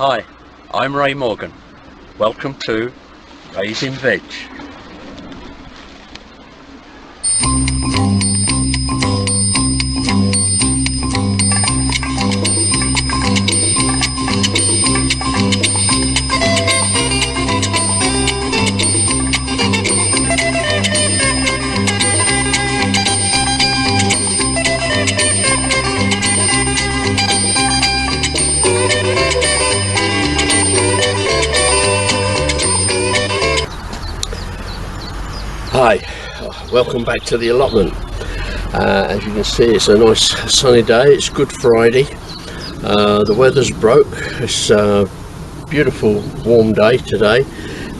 Hi, I'm Ray Morgan. Welcome to Raising Veg. Hi, welcome back to the allotment. As you can see, it's a nice sunny day. It's Good Friday. The weather's broke. It's a beautiful warm day today,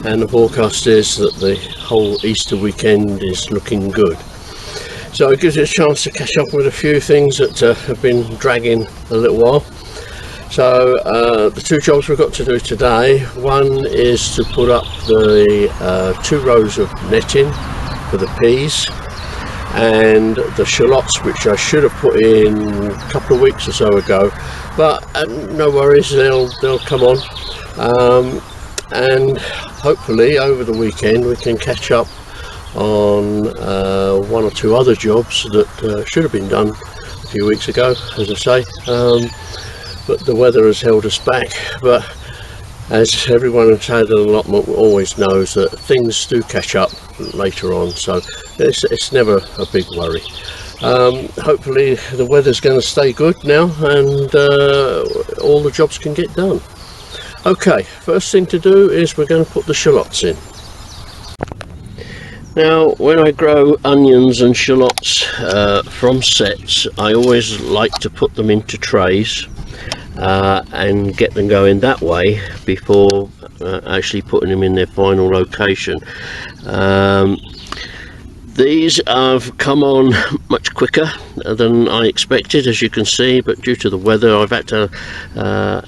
and the forecast is that the whole Easter weekend is looking good. So it gives you a chance to catch up with a few things that have been dragging a little while. So the two jobs we've got to do today, one is to put up the 2 rows of netting for the peas and the shallots, which I should have put in a couple of weeks or so ago, but no worries, they'll come on, and hopefully over the weekend we can catch up on 1 or 2 other jobs that should have been done a few weeks ago, as I say. But the weather has held us back. But as everyone inside the allotment always knows, that things do catch up later on, so it's never a big worry. Hopefully the weather's going to stay good now, and all the jobs can get done. Okay, first thing to do is we're going to put the shallots in. Now, when I grow onions and shallots from sets, I always like to put them into trays and get them going that way before actually putting them in their final location. These have come on much quicker than I expected, as you can see, but due to the weather I've had to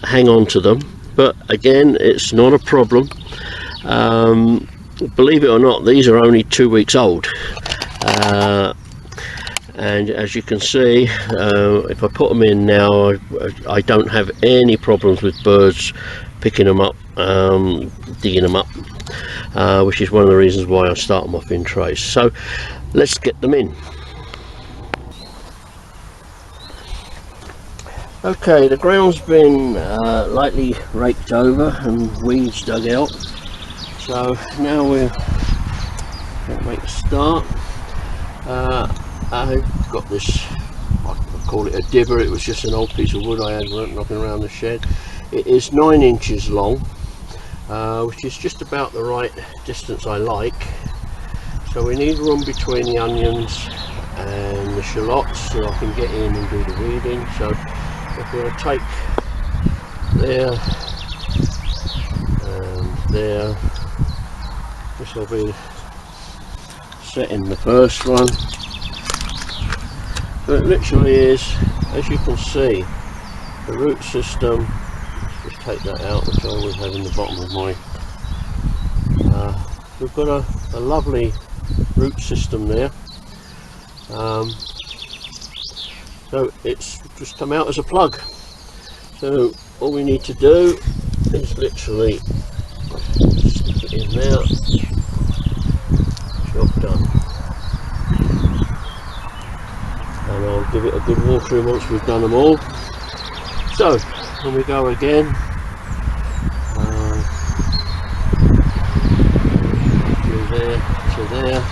hang on to them. But again, it's not a problem. Believe it or not, these are only 2 weeks old, and as you can see, if I put them in now, I don't have any problems with birds picking them up, digging them up, which is one of the reasons why I start them off in trays. So let's get them in. Okay, the ground's been lightly raked over and weeds dug out. So now we're going to make a start. I've got this, I call it a dibber. It was just an old piece of wood I had knocking around the shed. It is 9 inches long, which is just about the right distance I like. So we need room between the onions and the shallots so I can get in and do the weeding. So if we're going to take there and there, this will be setting the first one. So it literally is, as you can see, the root system. Let's just take that out, which I always have in the bottom of my. We've got a lovely root system there. So it's just come out as a plug. So all we need to do is literally stick it in there. Job done. And I'll give it a good watering once we've done them all. So when we go again, through there to there.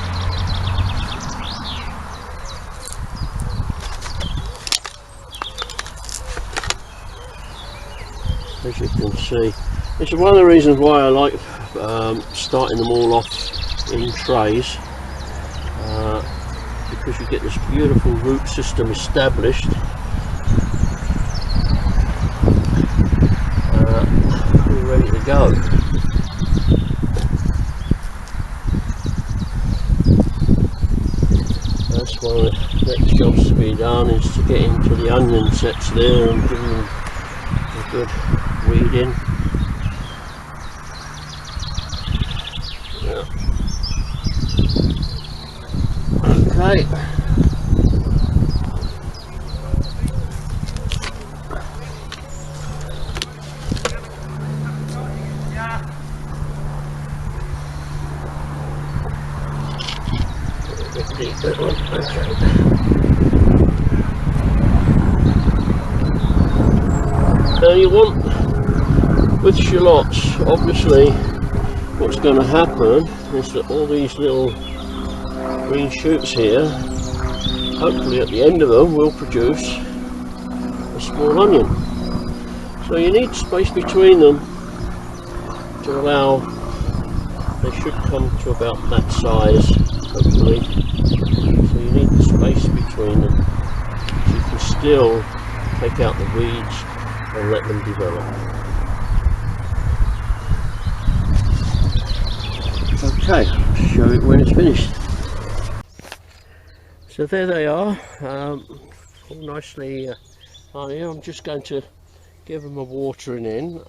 As you can see, this is one of the reasons why I like starting them all off in trays, because you get this beautiful root system established. We're ready to go. That's one of the next jobs to be done, is to get into the onion sets there and give them a good weeding. Yeah. Okay. bit deep, that one. Okay. Now you want, with shallots, obviously what's going to happen is that all these little green shoots here, hopefully at the end of them, will produce a small onion. So you need space between them to allow, they should come to about that size, hopefully. So you need the space between them so you can still take out the weeds and let them develop. Okay, I'll show it when it's finished. So there they are, all nicely honey. I'm just going to give them a watering in.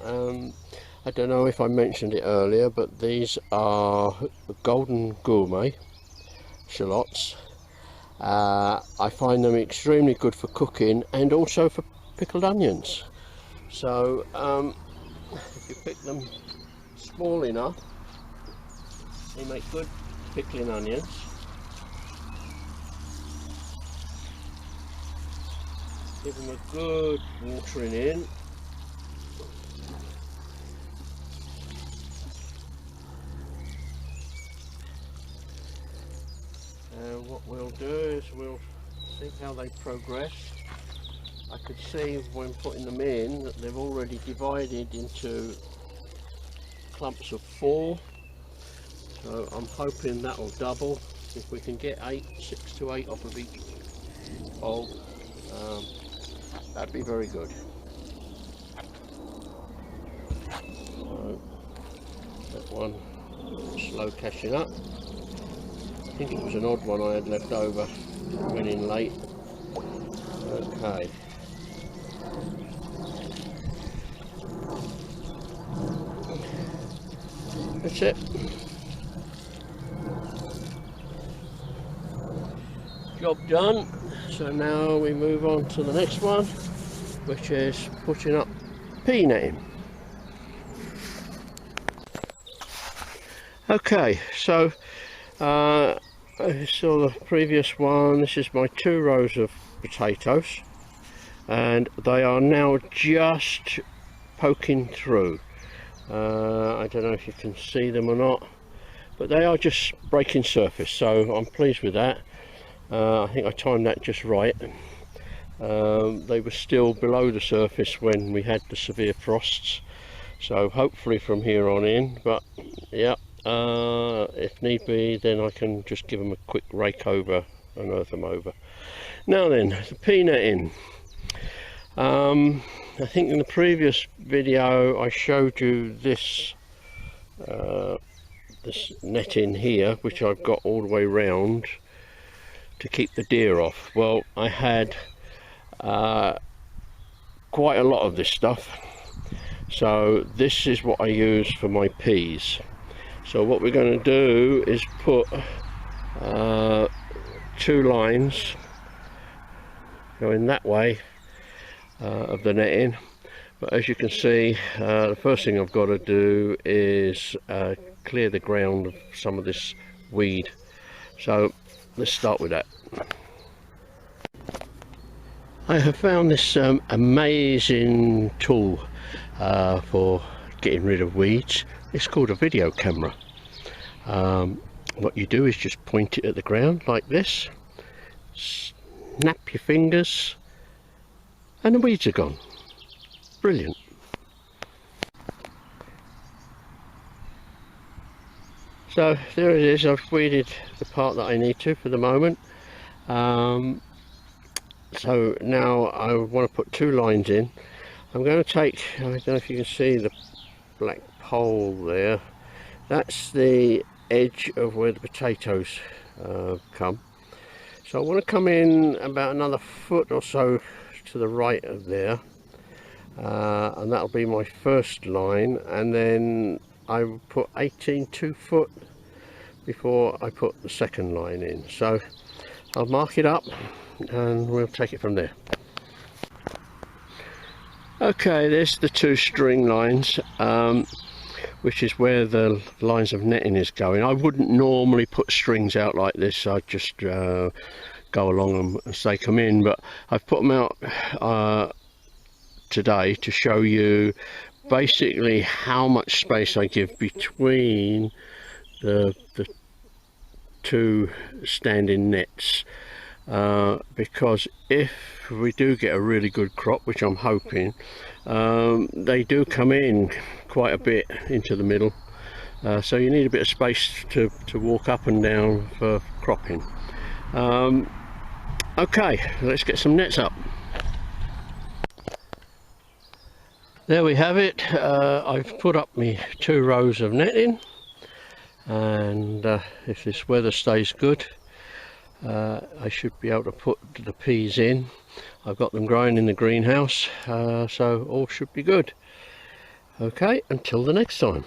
I don't know if I mentioned it earlier, but these are golden gourmet shallots. I find them extremely good for cooking and also for pickled onions. So if you pick them small enough, they make good pickling onions. Give them a good watering in. And what we'll do is we'll see how they progress. I could see when putting them in that they've already divided into clumps of 4. So I'm hoping that will double. If we can get 6 to 8 off of each bulb, that'd be very good. So that one slow catching up. I think it was an odd one I had left over, went in late. Okay. That's it. Job done. So now we move on to the next one, which is putting up pea netting. Okay, so I saw the previous one. This is my 2 rows of potatoes, and they are now just poking through. I don't know if you can see them or not, but they are just breaking surface, so I'm pleased with that. I think I timed that just right. They were still below the surface when we had the severe frosts, so hopefully from here on in, but yeah, if need be, then I can just give them a quick rake over and earth them over. Now then, the pea netting. I think in the previous video I showed you this this netting here, which I've got all the way round to keep the deer off. Well, I had quite a lot of this stuff, so this is what I use for my peas. So what we're going to do is put 2 lines going that way of the netting, but as you can see, the first thing I've got to do is clear the ground of some of this weed. So let's start with that. I have found this amazing tool for getting rid of weeds. It's called a video camera. What you do is just point it at the ground like this, snap your fingers, and the weeds are gone. Brilliant. So there it is. I've weeded the part that I need to for the moment. So now I want to put 2 lines in. I'm going to take, I don't know if you can see the black pole there, that's the edge of where the potatoes come. So I want to come in about another foot or so to the right of there, and that'll be my first line, and then I will put 18 2-foot before I put the second line in. So I'll mark it up and we'll take it from there. Okay, there's the 2 string lines. which is where the lines of netting is going. I wouldn't normally put strings out like this. I'd just go along them and stake them in, but I've put them out today to show you basically how much space I give between the two standing nets, because if we do get a really good crop, which I'm hoping, they do come in quite a bit into the middle, so you need a bit of space to walk up and down for cropping. Okay, let's get some nets up. There we have it. I've put up my 2 rows of netting, and if this weather stays good, I should be able to put the peas in. I've got them growing in the greenhouse, so all should be good. Okay, until the next time.